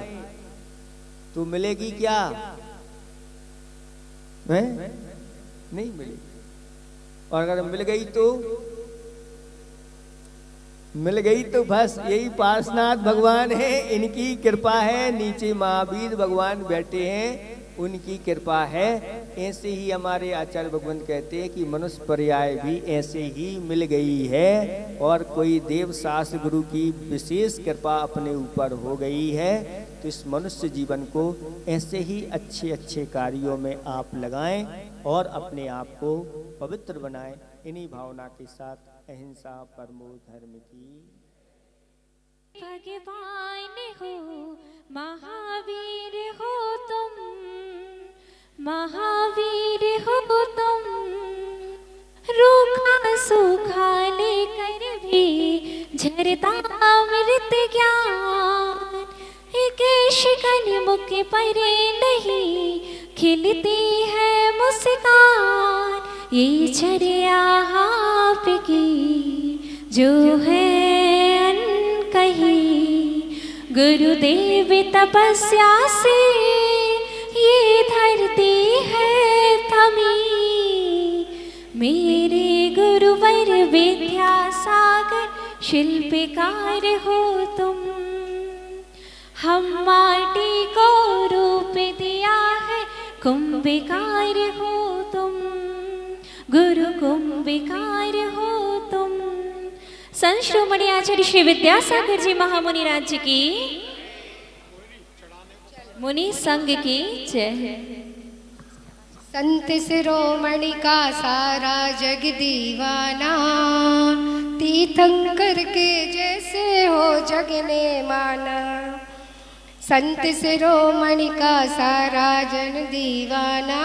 तो मिलेगी क्या? है? नहीं मिलेगी। और अगर मिल गई तो बस यही पार्श्वनाथ भगवान है, इनकी कृपा है। नीचे महावीर भगवान बैठे हैं, उनकी कृपा है। ऐसे ही हमारे आचार्य भगवान कहते हैं कि मनुष्य पर्याय भी ऐसे ही मिल गई है, और कोई देव शास्त्र गुरु की विशेष कृपा अपने ऊपर हो गई है। तो इस मनुष्य जीवन को ऐसे ही अच्छे अच्छे कार्यों में आप लगाएं और अपने आप को पवित्र बनाएं। इन्हीं भावना के साथ अहिंसा परमो धर्म की। भगवान हो, महावीर हो तुम, महावीर हो तुम, रूखा सूखा लेकर भी झरता अमृत ज्ञान। एक शिकन मुख पर नहीं खिलती है मुस्कान, ये चर्या आपकी जो है अनकही। गुरुदेव तपस्या से ये धरती है थमी, मेरे गुरुवर विद्यासागर शिल्पकार हो तुम। हम माटी को रूप दिया है, कुंभिकार हो तुम, गुरु कुंभिकार हो तुम। संत शिरोमणि आचार्य श्री विद्यासागर जी महामुनि राज्य की, मुनि संघ की जय। संत शिरोमणि का सारा जग दीवाना, तीर्थंकर के जैसे हो जग ने माना। संत शिरोमणि का सारा जन दीवाना,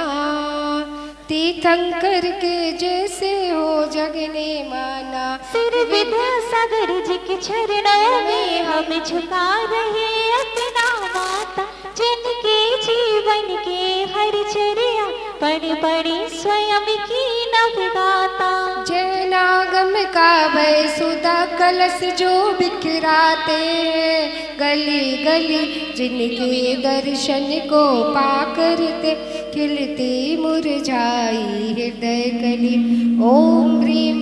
तीर्थंकर के जैसे हो जग ने माना। सिर विद्यासागर जी के चरणों में हम झुका रहे अपना माता, जिनके जीवन के हर चर्या पढ़ पढ़ी स्वयं की नवगाता। जैनागम का वैसुदा कलश जो बिखराते हैं गली गली, जिनके दर्शन को पाकर खिलती मुरझाई हृदय कली। ओम ह्रीम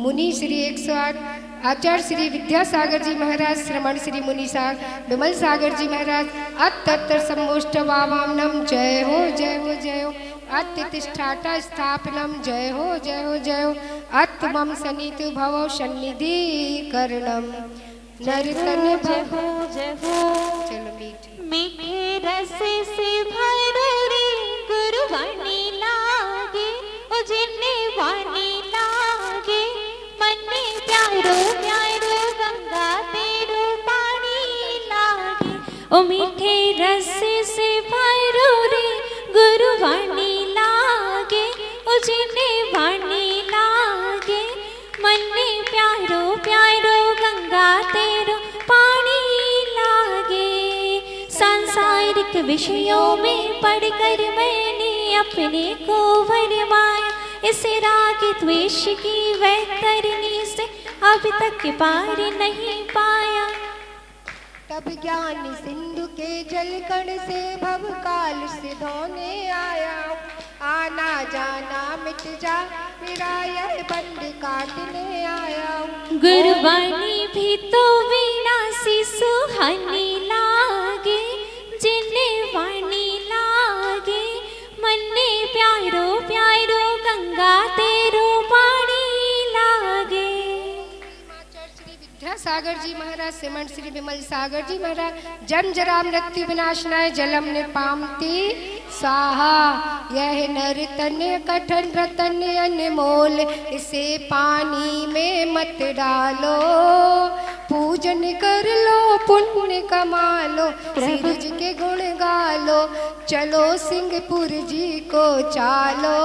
मुनि श्री 108 आचार्य श्री विद्यासागर जी महाराज, श्रमण श्री मुनि सागर विमल सागर जी महाराज, अत्तर सम्मोष्टवाम नम। जय हो जय हो जय हो। अत्यतिष्ठाटा स्थापनम। जय हो जय हो जय हो। अत्मम सन्निधि भव सन्निधि करणम। नर्तन जय हो जय हो। चलो मीठे मीठे रस से भरो रे गुरु वाणी लागे, ओ जिन्ने वाणी लागे मन में प्यारो प्यारो गंगा तेरो पानी लागे। ओ मीठे रस से भरो रे गुरु वाणी लागे, ओ जिन्ने वाणी लागे मन में प्यारो प्यारो गंगा तेरो पानी लागे। सांसारिक विषयों में पढ़कर मैंने अपने को भरमाया, इस राग द्वेष की वैतरणी से अभी तक पार नहीं पाया। तब ज्ञान सिंधु के जल कण से भव काल से धोने आया। आना जाना मिट जा मेरा यह बंद काटने आया। गुरुवाणी भी तो विनाशी सुहानी लागे, जिन्हें वाणी लागे मन में प्यारो प्यारो गंगा तेरो पानी लागे। विद्यासागर जी महाराज, श्रीमण श्री विमल सागर जी महाराज, जन्म जरा मृत्यु विनाशनाय जलम निपामती स्वाहा। यह नर तन कठन रतन अनमोल, इसे पानी में मत डालो। पूजन कर लो पुण्य कमा लो, सिरज के गुण गा लो। चलो सिंहपुर जी को चालो,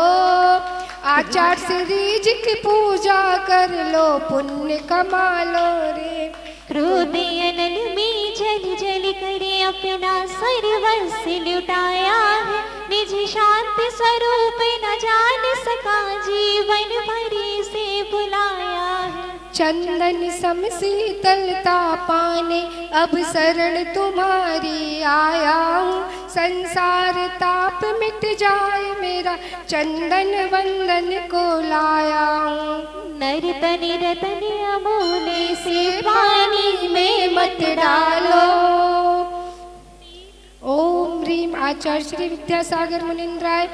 आचार्य श्री जी की पूजा कर लो, पुण्य कमा लो रे। क्रोध अनल में जल जल करे अपना सर्वस्व लुटाया है, निज शांति स्वरूप न जान सका जीवन भरी से बुलाया है। चंदन सम शीतलता पाने अब शरण तुम्हारी आया हूँ। संसार ताप मिट जाए मेरा, चंदन वंदन को लाया हूँ। नर तन रतन अमूल्य से पानी में मत डालो। ओम ह्रीम आचार्य श्री विद्यासागर मुनिंद्राय,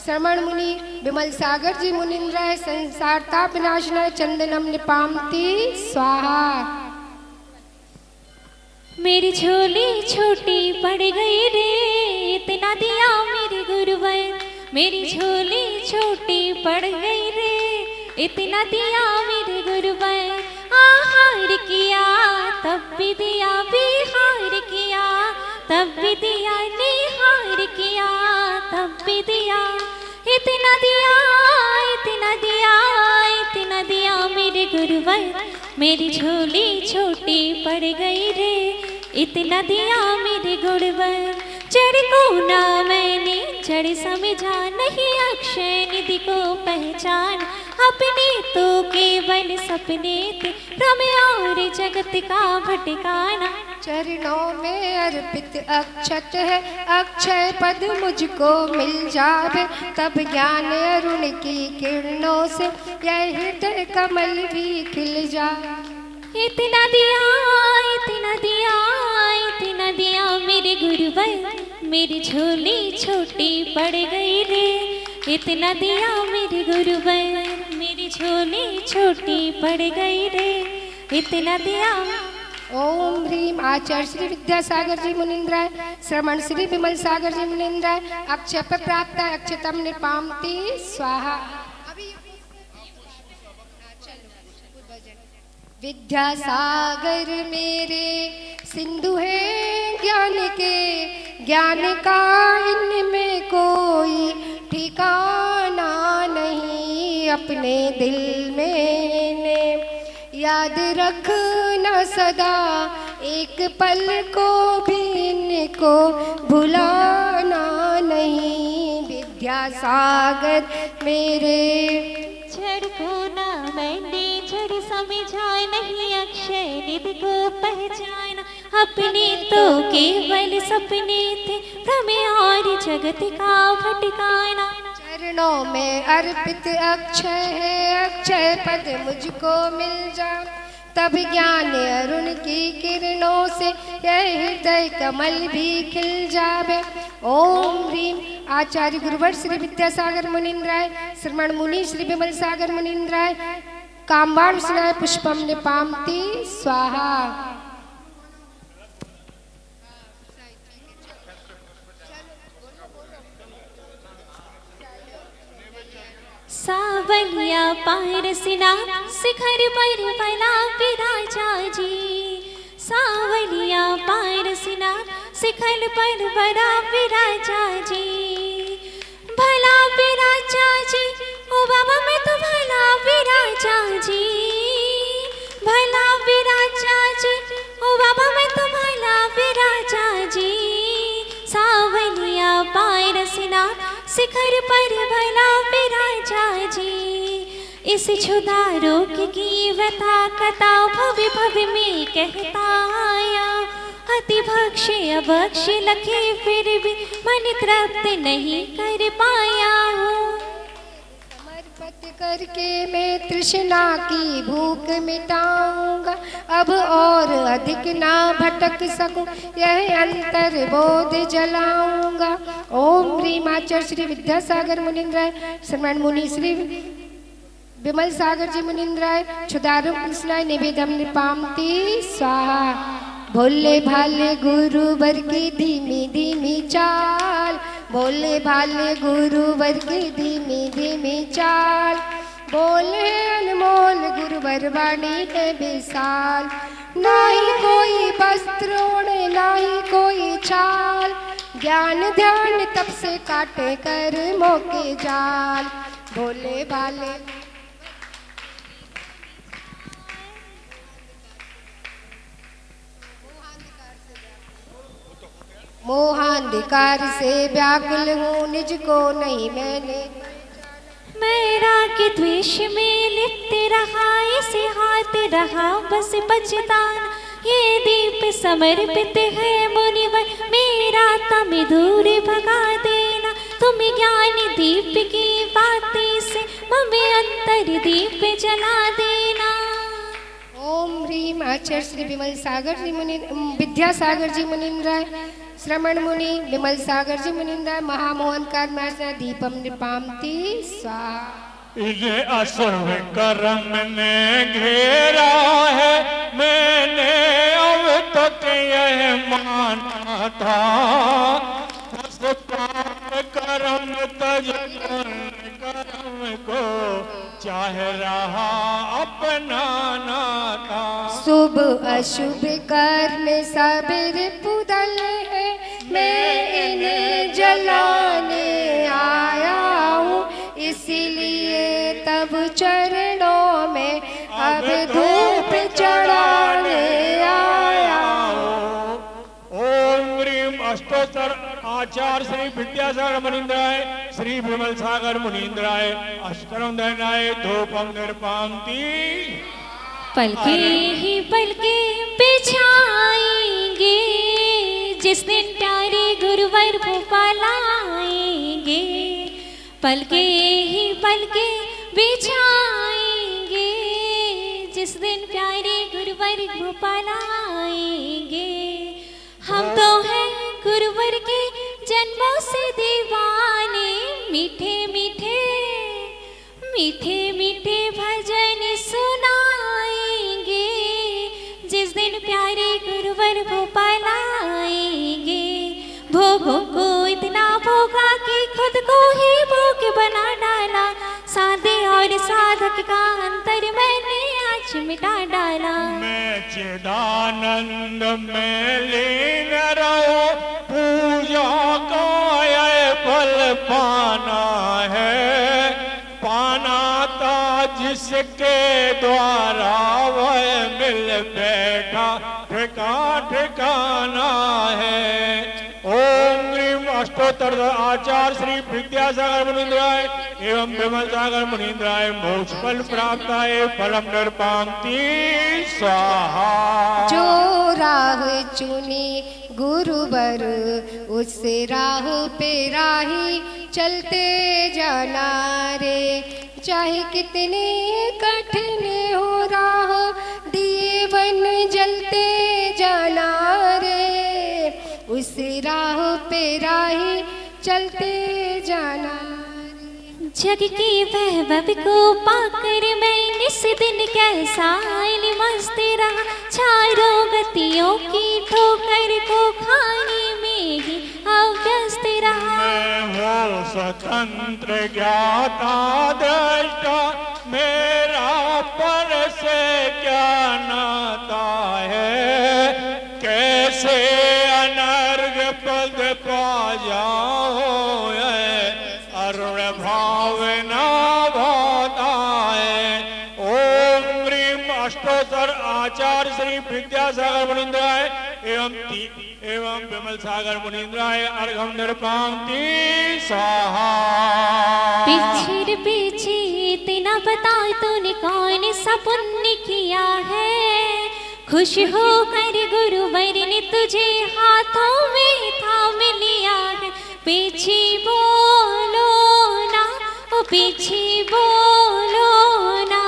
श्रमण मुनि विमल सागर जी मुनिंद्राय, संसार ताप विनाशनाय चंदनम निपामती स्वाहा। मेरी झोली छोटी पड़ गई रे, इतना दिया मेरे गुरुवर। मेरी झोली छोटी पड़ गई रे, इतना दिया मेरे गुरुवर। आहार किया तब भी दिया, विहार किया तब भी दिया, निहार किया तब भी दिया। इतना दिया इतना दिया इतना दिया मेरे गुरुवर। मेरी झोली छोटी पड़ गई रे, इतना दिया मेरे गुरुवर। जड़ को ना मैंने जड़ समझा, नहीं अक्षय निधि को पहचान। अपने तो केवल सपने थे, भ्रम और जगत का भटकाना। चरणों में अर्पित अक्षत है, अक्षय पद मुझको मिल जावे। तब ज्ञान अरुण की किरणों से यह हृदय कमल भी खिल जाए। इतना दिया इतना दिया नदियाँ मेरे गुरुवर, मेरी झोली छोटी पड़ गई रे। इतना दिया मेरे गुरुवर, मेरी झोली छोटी पड़ गई रे। इतना दिया। ओम ह्रीम आचार्य श्री विद्यासागर जी मुनिंद्राय, श्रवण श्री विमल सागर जी मुनिंद्राय, अक्षय प्राप्त अक्षतम निपामती स्वाहा। विद्यासागर मेरे सिंधु है ज्ञान के, ज्ञान का इनमें कोई ठिकाना नहीं। अपने दिल में याद रखना सदा, एक पल को भी इनको भुलाना नहीं। विद्यासागर मेरे जड़ को ना मैंने जड़ समझा नहीं, अक्षय निधि को पहचाना। अपने तो केवल सपने थे, भ्रम और जगत का भटकाना। चरणों में अर्पित अक्षय है, अक्षय पद मुझको मिल जा, तब ज्ञान अरुण की किरणों से यह हृदय कमल भी खिल जावे। ओम ह्रीम आचार्य गुरुवर श्री विद्यासागर मुनिंद्राय, श्रवण मुनि श्री विमल सागर मुनिंद्राय, कामबाण स्नाय पुष्पम निपामती स्वाहा। सावलिया पारसना शिखर पर भला विराजा जी। सावलिया पारसना शिखर पर भला विराजा जी। भला विराजा जी, ओ बाबा मैं तो भला विराजा जी। भला विराजा जी, ओ बाबा मैं तो भला विराजा जी। सावलिया पारसना शिखर पर भला विराजा जी। इस क्षुधा रोग की व्यथा कथा भव्य भव्य में कहता आया। अति भक्ष अभक्ष लखे फिर भी मन तृप्त नहीं कर पाया हूँ। समर्पित करके मैं तृष्णा की भूख मिटाऊंगा, अब और अधिक ना भटक सकूं, यह अंतर बोध जलाऊंगा। ओम ह्रीम आचार्य श्री विद्यासागर मुनिंद्राय, श्रवण मुनि श्री विमल सागर जी मुनिंद्राय, क्षुधारु कृष्णाय निवेदम निपामती स्वाहा। भोले भाले गुरुवर की धीमी धीमी चाल, भोले भाले गुरुवर की धीमी धीमी चाल। बोले अनमोल गुरुवर वाणी है विशाल, ना ही कोई वस्त्र ओढ़े ना ही कोई चाल। ज्ञान ध्यान तब से काटे कर मोके जाल। भोले भाले मोहांधिकार से व्याकुल हूँ, निज को नहीं मैंने। मेरा के द्वेष में लिप्त रहा, इसे हाथ रहा बस बचताना। ये दीप समर्पित है मुनिवर, मेरा तम दूर भगा देना। तुम ज्ञान दीप की बाती से हमें अंतर दीप जला देना। ओम ह्रीम आचार्य श्री विमल सागर जी मुनि विद्यासागर जी मुनिंद्राय, श्रवण मुनि विमल सागर जी मुनिंद्राय, महामोहनकार महर्षि दीपम निपामती स्वाहा। इन्हें असुर कर्म ने घेरा है, मैंने अब तक यह माना था। कर्म तज कर्म को चाह रहा अपनाना था। शुभ अशुभ कर्म सब पुदल है, मैं इन्हें जलाने आया हूँ। इसीलिए तब चरणों में अब धूप चढ़ाने आया हूँ। ओम ह्रीम अष्टोत्तर आचार्य श्री विद्यासागर मुनीन्द्राय, श्री विमल सागर मुनीन्द्राय, अष्टरम दयनाय धूपम निर्पामती। पलके ही पलके बिछाएंगे, जिस दिन प्यारे गुरुवर भोपाल आएंगे। पलके ही पलके बिछाएंगे, जिस दिन प्यारे गुरुवर भोपाल आएंगे। हम तो हैं गुरुवर के जन्मों से दीवाने, मीठे मीठे मीठे मीठे भजन सुनाएंगे, जिस दिन प्यारे गुरुवर को पालाएंगे। भोगों को इतना भोगा कि खुद को ही भोग बना डाला, साधे और साधक का अंतर मैंने आज मिटा डाला। मैं चिदानंद में लीन रहो, पूजा का ये फल पाना है, पाना था जिसके द्वारा वह मिल बैठा, ठिकाना है। ओम ग्रीम अष्टोत्तर आचार्य श्री विद्यासागर मुनीन्द्राय एवं विमल सागर मुनीन्द्राय मोक्ष फल प्राप्त है, फलम नृपांति स्वाहा। जो राह चुनी गुरुवर उस राह पे राही चलते जाना रे, चाहे कितने कठिन हो राह दिए बन जलते जाना रे, उस राह पे राही चलते जाना। जग के वैभव को पाकर मैं निस दिन कैसा मस्त रहा, चारों गतियों की ठोकर को खाने में ही अव्यस्त रहा। मैं हूँ स्वतंत्र ज्ञाता दृष्टा, मेरा पर से क्या नाता है, कैसे अनर्घ पद पा जाओ, अरुण भावना भाता है। ओम ग्रीम अष्टोत्तर आचार्य श्री विद्यासागर मुनीन्द्राय एवं विमल सागर मुनीन्द्राय अर्घम नृपांति स्वाहा। पीछे पीछे इतना बता तूने कौन सा पुण्य किया है, खुश होकर गुरुवर ने तुझे हाथों में थाम लिया है। पीछे बोलो ना, ओ पीछे बोलो ना,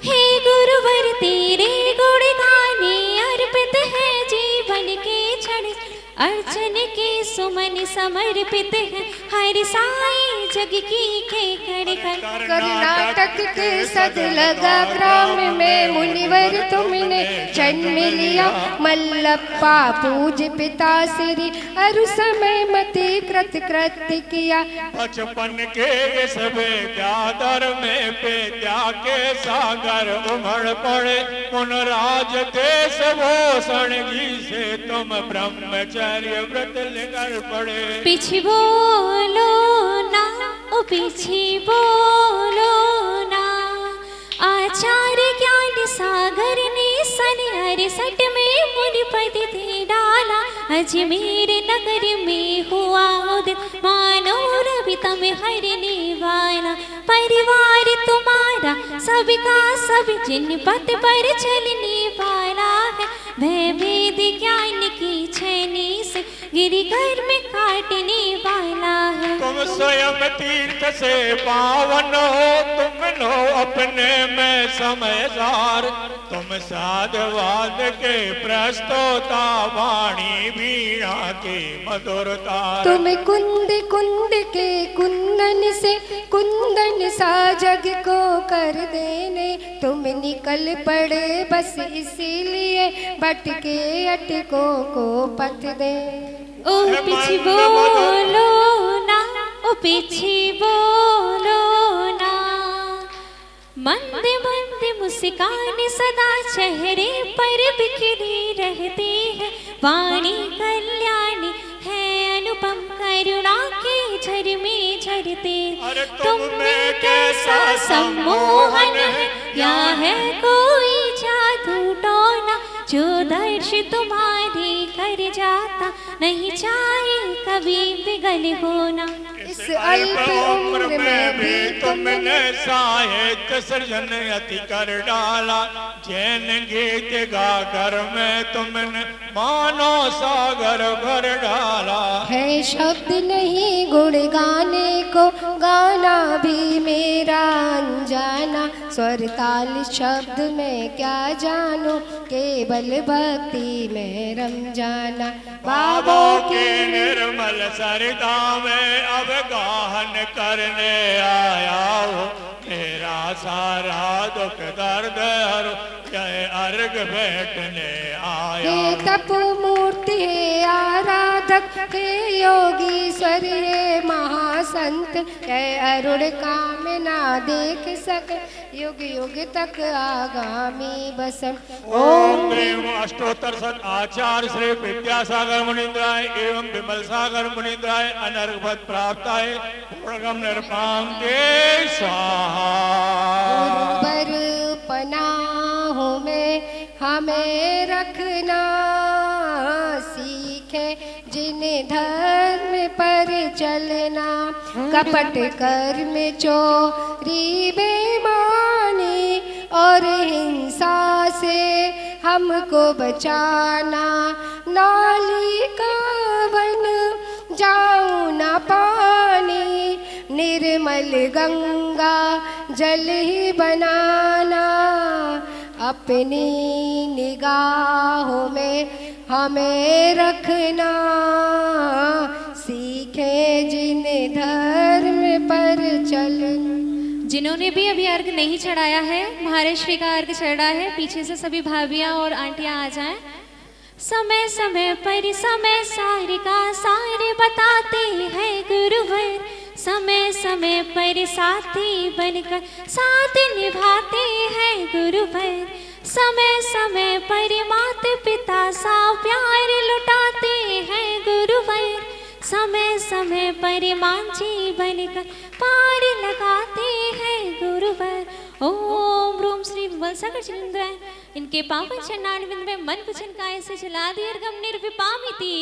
हे गुरुवर तेरे गुण गाने अर्पित है जीवन के क्षण, अर्चन के सुमन समर्पित है हर साई जग की के कर कर। कर्नाटक के सदलगा ग्राम में मुनिवर तुमने जन्म लिया, मल्लप्पा पूज पिता श्री अरु समय मते कृत कृत्य किया। बचपन के सब व्यादर में विद्या के सागर उमड़ पड़े, मुनराज देश भूषण जी से तुम ब्रह्मचर्य व्रत लेकर पड़े। पीछे बोलो ना, ओ पीछे बोलो ना, आचार्य ज्ञान सागर ने सन 68 में मुनिपद थे डाला, अजमेर नगर में हुआ उदित मानो रवि तम हरने वाला। परिवार तुम्हारा सबका सब जिन पथ पर चलने वाला है, भय भेद ज्ञान की छैनी से गिरिघर में काटने वाला है। तुम स्वयं तीर्थ से पावन हो, तुम लो अपने में समझदार, तुम साधवाद के प्रस्तोता, वाणी वीणा की मधुरता। तुम कुंद कुंद के कुंदन से कुंदन सा जग को कर देने, तुम निकल पड़े बस इसीलिए भटके अटकों को पथ दे। ओ पीछे बोलो ना, ओ पीछे बोलो ना, मंद मंद मुस्कान सदा चेहरे पर बिखरी रहती है, वाणी कल्याणी है अनुपम करुणा के झरमे झरते। तुम में कैसा सम्मोहन है, या है कोई जादू टोना, जो दर्श तुम्हारे कर जाता नहीं चाहे कभी पिघल होना। इस अल्प उम्र में भी तुमने साहित्य सृजन अति कर डाला, जैन गीत गाकर में तुमने मानो सागर भर डाला। है शब्द नहीं गुण गाने को, गाना भी मेरा अनजाना। स्वर ताल शब्द में क्या जानूं, केवल भक्ति में रम जाना। बाबों की निर्मल सरिता में अब गाहन करने आया हूँ, मेरा सारा दुख दर्द हरो, जय अर्घ बैठने आया। हे तप मूर्ति हे आराधक, हे योगीश्वर हे महासंत, हे अरुण काम ना देख सक, युग युग तक आगामी बसम। ओम प्रेम अष्टोत्तर सत आचार्य श्री विद्यासागर मुनीन्द्राय एवं विमल सागर मुनीन्द्राय अनर्घ पद प्राप्ताय पूर्णगम निर्पाम के स्वाहा। गुरुवर पनाहों में हमें रखना, सीखे जिन धर्म पर चलना। कपट कर्म चोरी बेईमानी और हिंसा से हमको बचाना। नाली का बन जाऊं ना पानी, निर्मल गंगा जल ही बनाना। अपनी निगाहों में हमें रखना, सीखे जिन धर्म पर चलना। जिन्होंने भी अभी अर्घ नहीं चढ़ाया है, महाराष्ट्री का अर्घ चढ़ा है, पीछे से सभी भाभियां और आंटियां आ जाएं। समय समय पर समय सारे का सारे बताते हैं गुरुवर, समय समय पर साथी बनकर साथ निभाते हैं गुरुवर। समय समय पर माता पिता सा प्यार लुटाते हैं गुरुवर, समय समय पर मांझी बनकर पार लगाते हैं गुरुवर। ओम रूम श्री विमल सागर चंद्राय, इनके पावन चरणारविंद में मन वचन काया से चला दीर्घम निर्विपामिति।